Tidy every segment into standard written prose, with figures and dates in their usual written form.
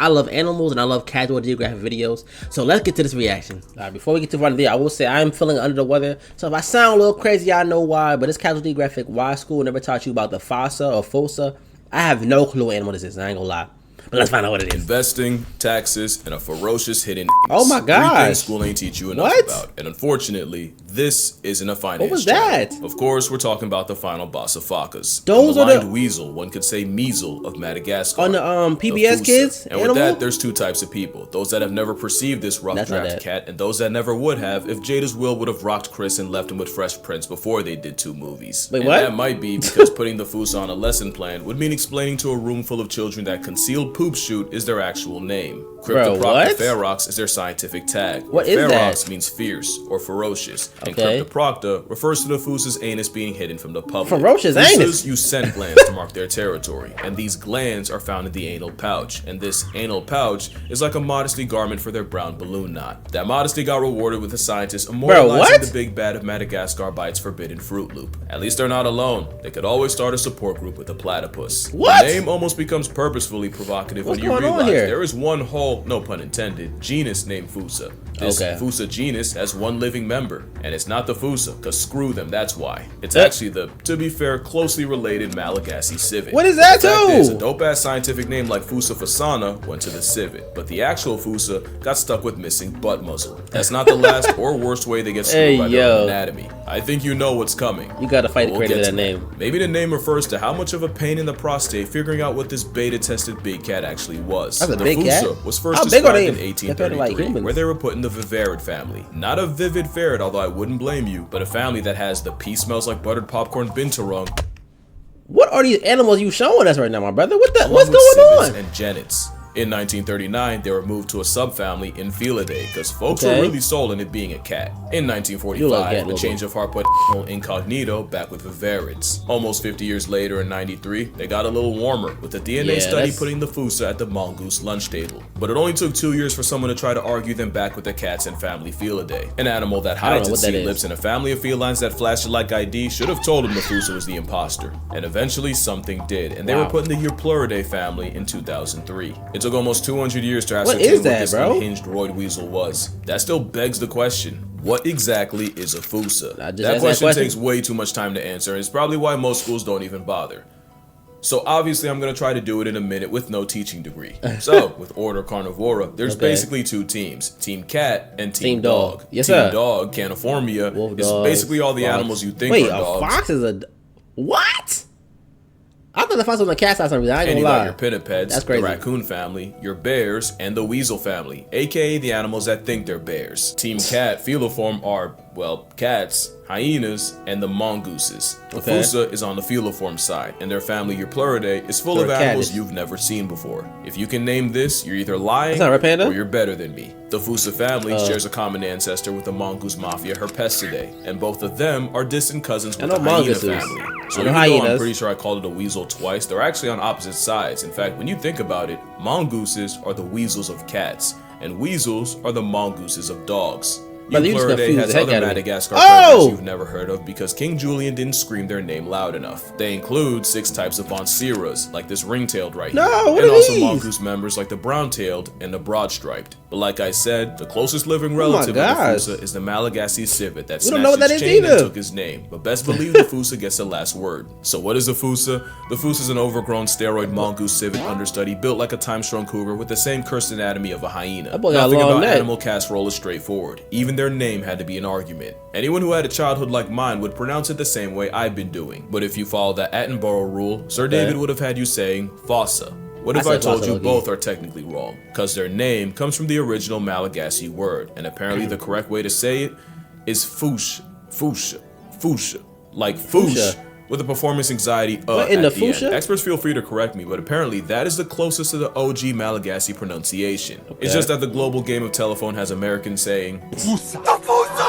I love animals and I love casual geographic videos. So let's get to this reaction. Before we get to the video, I will say I am feeling under the weather. So if I sound a little crazy, I know why. But it's casual geographic. Why school never taught you about the Fossa or Fossa? I have no clue what animal this is. I ain't gonna lie. But let's find out what it is. Investing, taxes, and a ferocious hidden. Oh my gosh. 3 things school ain't teach you enough about. And unfortunately, this isn't a finance What was channel. that? Of course, we're talking about the final boss of Focas. Those are the weasel, one could say measle of Madagascar. on the PBS Kids And with that, there's 2 types of people. Those that have never perceived this rough draft cat, and those that never would have if Jada's will would have rocked Chris and left him with Fresh Prince before they did 2 movies. Wait, and what? that might be because putting the Fossa on a lesson plan would mean explaining to a room full of children that concealed poop shoot is their actual name. Cryptoprocta ferox is their scientific tag. What is that? Ferox means fierce or ferocious, and Cryptoprocta refers to the Fossa's anus being hidden from the public. Ferocious anus? Fossas use scent glands to mark their territory, and these glands are found in the anal pouch, and this anal pouch is like a modesty garment for their brown balloon knot. That modesty got rewarded with the scientists immortalizing the big bad of Madagascar by its forbidden Fruit Loop. At least they're not alone. They could always start a support group with a platypus. What? The name almost becomes purposefully provocative when you realize there is one whole, no pun intended, genus named Fossa. This Fossa genus has 1 living member, and it's not the Fossa, cause screw them, that's why. It's actually the, to be fair, closely related Malagasy civet. What is that too? A dope-ass scientific name like Fossa fossana went to the civet, but the actual Fossa got stuck with missing butt muzzle. That's not the last or worst way they get screwed by their own anatomy. I think you know what's coming. You gotta fight the creator of that name. Maybe the name refers to how much of a pain in the prostate figuring out what this beta-tested big cat actually was. That's a big cat? Fossa was first described in 1833, like where they were put in the vivarid family. Not a vivid ferret, although I wouldn't blame you, but a family that has the pee smells like buttered popcorn binturong. What are these animals you showing us right now, my brother? What's going on? And genets. In 1939, they were moved to a subfamily in Felidae because folks were really sold on it being a cat. In 1945, a change of heart put incognito back with vivarids. Almost 50 years later, in 93, they got a little warmer with a DNA study putting the Fossa at the mongoose lunch table. But it only took 2 years for someone to try to argue them back with the cats and family Felidae. An animal that hides its sea lips in a family of felines that flash it like ID should have told them the Fossa was the imposter. And eventually, something did, and they were put in the Eupluridae family in 2003. It took almost 200 years to ascertain what this unhinged roid weasel was. That still begs the question, what exactly is a Fossa? That question takes way too much time to answer, and it's probably why most schools don't even bother. So obviously I'm going to try to do it in a minute with no teaching degree. So, with Order Carnivora, there's basically 2 teams, Team Cat and Team Dog. Team Dog, Caniformia, is basically all the animals you think are dogs. Wait, a fox is a... What? I thought the fox was on the cat side. I ain't gonna lie. And you got your pinnipeds, the raccoon family, your bears, and the weasel family, aka the animals that think they're bears. Team Cat feliform are, well, cats, hyenas, and the mongooses. The Fossa is on the feliform side, and their family Eupluridae is full of animals you've never seen before. If you can name this, you're either lying or you're better than me. The Fossa family shares a common ancestor with the mongoose mafia Herpestidae, and both of them are distant cousins with the hyena family. So even though I'm pretty sure I called it a weasel twice, they're actually on opposite sides. In fact, when you think about it, mongooses are the weasels of cats, and weasels are the mongooses of dogs. Eupluridae has other Madagascar predators you've never heard of because King Julian didn't scream their name loud enough. They include 6 types of bonceras, like this ring-tailed right here, and also mongoose members like the brown-tailed and the broad-striped. But like I said, the closest living relative of the Fossa is the Malagasy civet that snatched its chain and took his name. But best believe the Fossa gets the last word. So what is a Fossa? The Fossa is an overgrown steroid mongoose civet understudy built like a time-shrunk cougar with the same cursed anatomy of a hyena. Nothing about animal casserole is straightforward. Even their name had to be an argument. Anyone who had a childhood like mine would pronounce it the same way I've been doing. But if you follow the Attenborough rule, Sir David would have had you saying Fossa. What if I told you both are technically wrong? Because their name comes from the original Malagasy word, and apparently the correct way to say it is Foosha. Like Foosh, with a performance anxiety at the end. Experts feel free to correct me, but apparently that is the closest to the OG Malagasy pronunciation. It's just that the global game of telephone has Americans saying Fossa,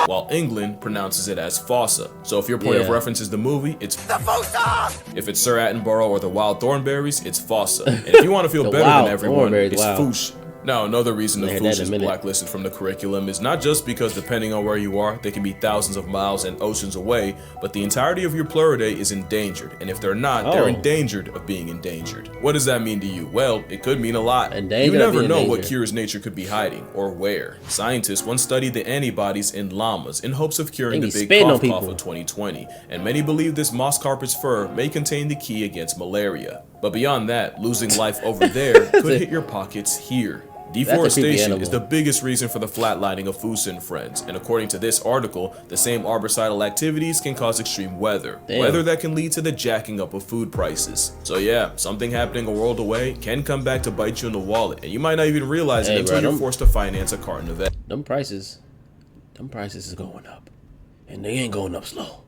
while England pronounces it as Fossa. So if your point of reference is the movie, it's the Fossa. If it's Sir Attenborough or the Wild Thornberrys, it's Fossa. And if you want to feel better than everyone, it's Foosh. Now, another reason the Fossa is blacklisted from the curriculum is not just because, depending on where you are, they can be thousands of miles and oceans away, but the entirety of your pluridae is endangered, and if they're not, they're endangered of being endangered. What does that mean to you? Well, it could mean a lot. You never know what cures nature could be hiding, or where. Scientists once studied the antibodies in llamas in hopes of curing the big cough of 2020, and many believe this moss carpet's fur may contain the key against malaria. But beyond that, losing life over there could hit your pockets here. Deforestation is the biggest reason for the flatlining of Fossa and friends, and according to this article, the same arborcidal activities can cause extreme weather. Weather that can lead to the jacking up of food prices. So yeah, something happening a world away can come back to bite you in the wallet, and you might not even realize it until you're forced to finance a carton of eggs. Them prices is going up, and they ain't going up slow.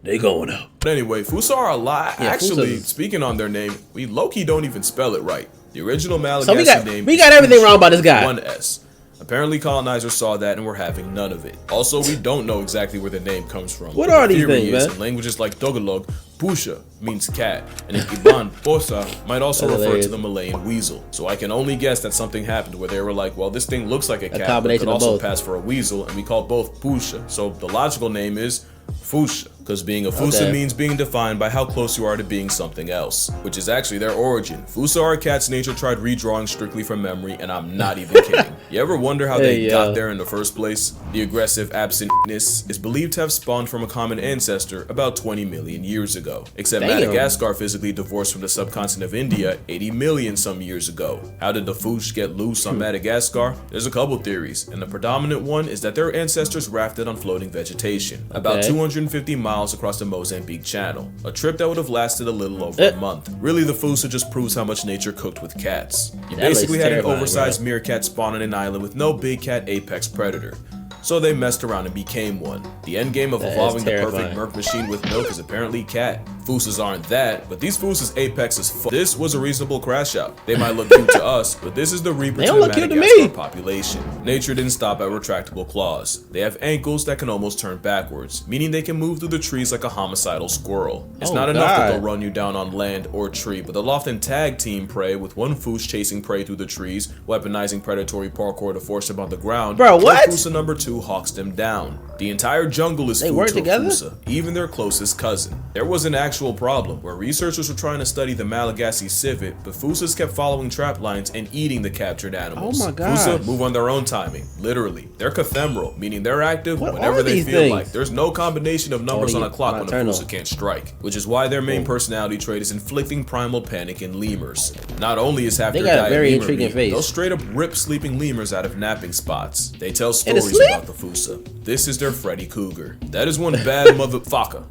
They going up. But anyway, Fossa are a lot. Actually, speaking on their name, we low-key don't even spell it right. The original Malagasy name we got everything wrong about this guy. One S. Apparently colonizers saw that and were having none of it. Also, we don't know exactly where the name comes from. What are these things, man? In languages like Tagalog, Pusha means cat, and in Iban, Fossa might also refer to the Malayan weasel. So I can only guess that something happened where they were like, well, this thing looks like a cat, but it could also pass for a weasel, and we call both Pusha. So the logical name is Fossa, because being a Fossa means being defined by how close you are to being something else, which is actually their origin. Fossa are cats nature tried redrawing strictly from memory, and I'm not even kidding. You ever wonder how they got there in the first place? The aggressive absentness is believed to have spawned from a common ancestor about 20 million years ago, except Madagascar physically divorced from the subcontinent of India 80 million some years ago. How did the Fossa get loose on Madagascar? There's a couple theories, and the predominant one is that their ancestors rafted on floating vegetation, about 250 miles across the Mozambique Channel, a trip that would have lasted a little over a month. Really, the Fossa just proves how much nature cooked with cats. You basically had an oversized meerkat spawn on an island with no big cat apex predator. So they messed around and became one. The end game of evolving the perfect merc machine with milk is apparently cat. Fossas aren't that, but these Fossas' apex is full. This was a reasonable crash out. They might look cute to us, but this is the reaper to the Madagascar population. Nature didn't stop at retractable claws. They have ankles that can almost turn backwards, meaning they can move through the trees like a homicidal squirrel. It's not enough that they'll run you down on land or tree, but they'll often tag team prey, with one Fossa chasing prey through the trees, weaponizing predatory parkour to force them on the ground. Bro, what? Fossa number 2 hawks them down. The entire jungle is food to a Fossa, even their closest cousin. There was an actual problem where researchers were trying to study the Malagasy civet, but Fossas kept following trap lines and eating the captured animals. Oh my god. Fossa move on their own timing, literally. They're cathemeral, meaning they're active whenever they feel like. There's no combination of numbers on a clock when a Fossa can't strike, which is why their main personality trait is inflicting primal panic in lemurs. Not only is half their diet lemur meat, they'll straight up rip sleeping lemurs out of napping spots. They tell stories about the Fossa. This is their Freddy Cougar. That is one bad motherfucker.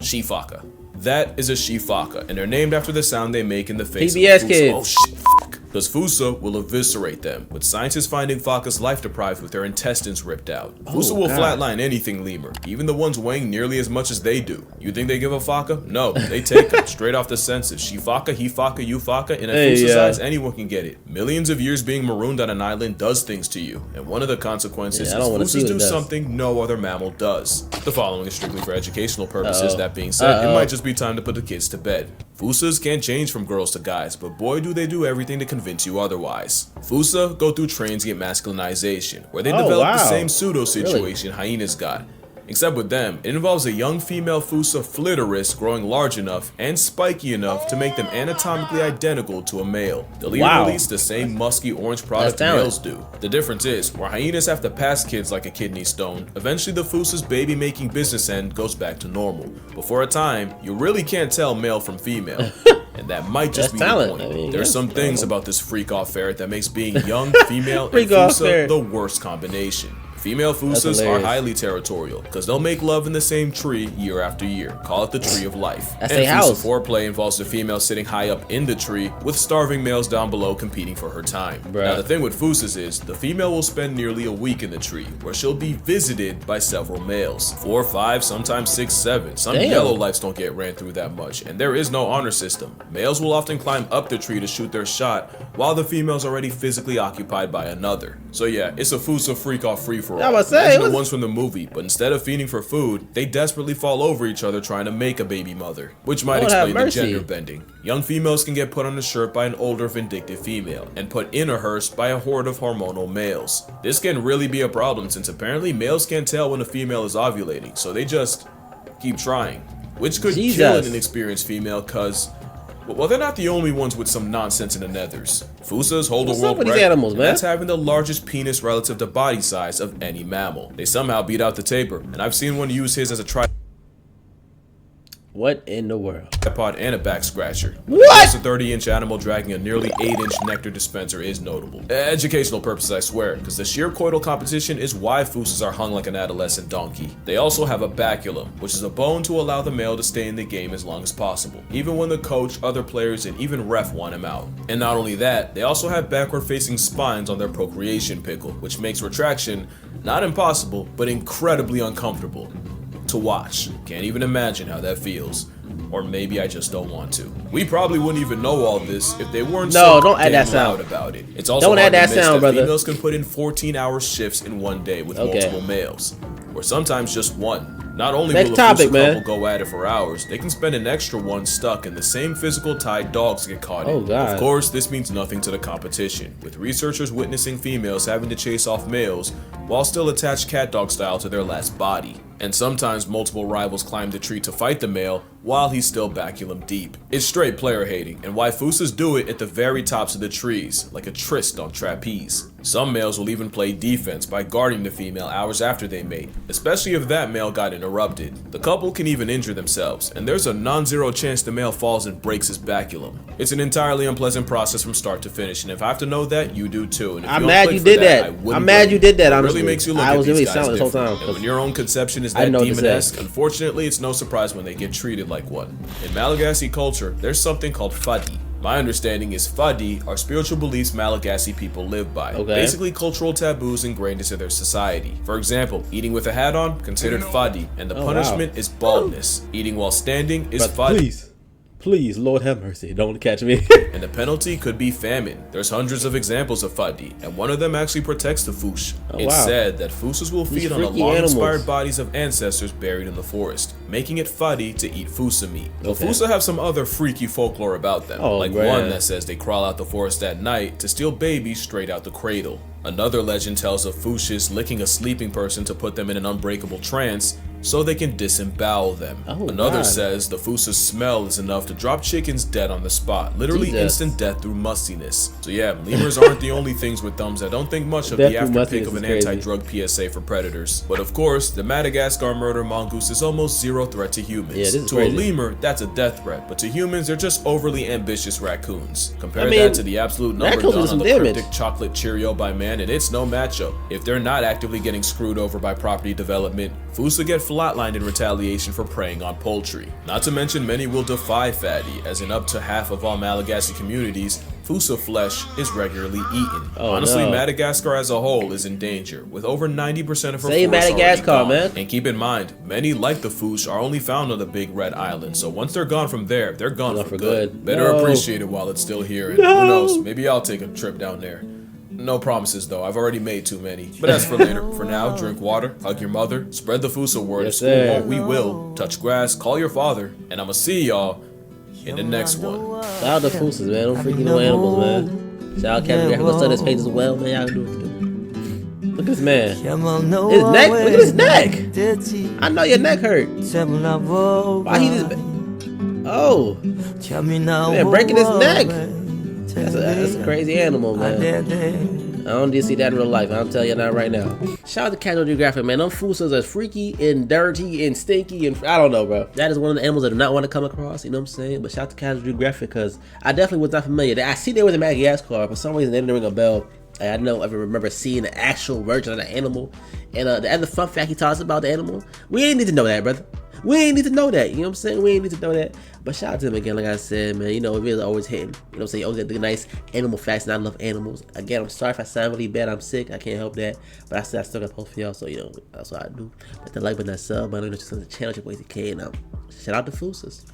She-fucker. That is a she-fucker, and they're named after the sound they make in the face PBS of kids. Oh shit, fuck. Because Fossa will eviscerate them, with scientists finding Focas life deprived with their intestines ripped out. Fossa will flatline anything lemur, even the ones weighing nearly as much as they do. You think they give a Foca? No, they take them straight off the senses. She-fucker, he-fucker, you-fucker, and at Fossa's eyes, anyone can get it. Millions of years being marooned on an island does things to you, and one of the consequences is Fossas do something no other mammal does. The following is strictly for educational purposes. That being said, it might just be time to put the kids to bed. Fossas can't change from girls to guys, but boy do they do everything to convince you otherwise. Fossa go through transient masculinization, where they develop the same pseudo-situation hyenas got. Except with them, it involves a young female Fossa flitteris growing large enough and spiky enough to make them anatomically identical to a male. They'll even release the same musky orange product males do. The difference is, where hyenas have to pass kids like a kidney stone, eventually the Fossa's baby-making business end goes back to normal. But for a time, you really can't tell male from female. And that might just be the point. I mean, there's some things about this freak-off ferret that makes being young, female, and Fossa the worst combination. Female Fossas are highly territorial, because they'll make love in the same tree year after year. Call it the tree of life. And Fossa foreplay involves the female sitting high up in the tree, with starving males down below competing for her time. Now the thing with Fossas is, the female will spend nearly a week in the tree, where she'll be visited by several males. 4, 5, sometimes 6, 7. Some yellow lights don't get ran through that much, and there is no honor system. Males will often climb up the tree to shoot their shot, while the female's already physically occupied by another. So yeah, it's a Fossa freak-off free-for-all. I was saying, Imagine the ones from the movie, but instead of feeding for food, they desperately fall over each other trying to make a baby mother, which might explain the gender bending. Young females can get put on a shirt by an older vindictive female, and put in a hearse by a horde of hormonal males. This can really be a problem since apparently males can't tell when a female is ovulating, so they just keep trying. Which could kill an inexperienced female cause, well, they're not the only ones with some nonsense in the nethers. Fossas hold a world record, animals, man? That's having the largest penis relative to body size of any mammal. They somehow beat out the tapir, and I've seen one use his as a tripod. What in the world? Tripod and a back scratcher. What? A 30-inch animal dragging a nearly 8-inch nectar dispenser is notable. Educational purposes, I swear, because the sheer coital competition is why Fossas are hung like an adolescent donkey. They also have a baculum, which is a bone to allow the male to stay in the game as long as possible, even when the coach, other players, and even ref want him out. And not only that, they also have backward-facing spines on their procreation pickle, which makes retraction not impossible, but incredibly uncomfortable to watch. Can't even imagine how that feels. Or maybe I just don't want to. We probably wouldn't even know all this if they weren't so don't add that sound about it. It's also don't add that sound, brother. Females can put in 14-hour shifts in one day with multiple males, or sometimes just one. Not only will a couple go at it for hours, they can spend an extra one stuck in the same physical tie dogs get caught in. Of course, this means nothing to the competition, with researchers witnessing females having to chase off males while still attached cat dog style to their last body. And sometimes multiple rivals climb the tree to fight the male while he's still baculum deep. It's straight player hating, and why Fossas do it at the very tops of the trees, like a tryst on trapeze. Some males will even play defense by guarding the female hours after they mate, especially if that male got interrupted. The couple can even injure themselves, and there's a non-zero chance the male falls and breaks his baculum. It's an entirely unpleasant process from start to finish, and if I have to know that, you do too. And if I'm mad you did that. I'm mad you did that, honestly. It really makes you look I was at really these guys silent this whole time. And when your own conception is that demon-esque, unfortunately, it's no surprise when they get treated like one. In Malagasy culture, there's something called fadi. My understanding is fadi are spiritual beliefs Malagasy people live by. Basically cultural taboos ingrained into their society. For example, eating with a hat on, considered fadi, and the punishment is baldness. Eating while standing is fadi. Please, Lord have mercy, don't catch me. And the penalty could be famine. There's hundreds of examples of fadi, and one of them actually protects the Fush. It's said that Fossas will feed on the long-expired bodies of ancestors buried in the forest, making it fadi to eat Fossa meat. The Fossa have some other freaky folklore about them, like one that says they crawl out the forest at night to steal babies straight out the cradle. Another legend tells of Fushas licking a sleeping person to put them in an unbreakable trance so they can disembowel them. Another says the Fossa's smell is enough to drop chickens dead on the spot, literally instant death through mustiness. So yeah, lemurs aren't the only things with thumbs that don't think much of the afterpick of an anti-drug PSA for predators. But of course, the Madagascar murder mongoose is almost zero threat to humans. To a lemur, that's a death threat, but to humans, they're just overly ambitious raccoons. Compare that to the absolute number done on the cryptic chocolate Cheerio by man, and it's no matchup. If they're not actively getting screwed over by property development, Fossa get flatlined in retaliation for preying on poultry. Not to mention many will defy fadi, as in up to half of all Malagasy communities, Fossa flesh is regularly eaten. Honestly, Madagascar as a whole is in danger, with over 90% of her forests already gone. And keep in mind, many like the Foss are only found on the Big Red Island, so once they're gone from there, they're gone for good. Better appreciate it while it's still here, and who knows, maybe I'll take a trip down there. No promises though, I've already made too many. But that's for later. For now, drink water, hug your mother, spread the Fossa word, school won't, we will, touch grass, call your father, and I'ma see y'all in the next one. Shout out to Fossas, man. Don't freaking no animals, man. Shout out Geographic. Go study this page as well, man. Y'all do it too. Look at this man. His neck? Look at his neck. I know your neck hurt. Why he just... Oh. Man, breaking his neck. That's a crazy animal, man. I don't need to see that in real life. I'll tell you that right now. Shout out to Geographic, man. Them Fossas are freaky and dirty and stinky and I don't know, bro. That is one of the animals I do not want to come across. You know what I'm saying? But shout out to Geographic because I definitely was not familiar. I see they was in Madagascar. For some reason, they didn't ring a bell. I don't ever remember seeing the actual version of the animal. And the other fun fact he taught us about the animal, we ain't need to know that, brother. We ain't need to know that, you know what I'm saying? We ain't need to know that. But shout out to him again, like I said, man. You know, it really always hitting. You know what I'm saying? Always got the nice animal facts, and I love animals. Again, I'm sorry if I sound really bad. I'm sick. I can't help that. But I still got to post for y'all, so, you know, that's what I do. Hit the like button, that sub button, just on the channel, your boy ZK, and shout out to Fossas.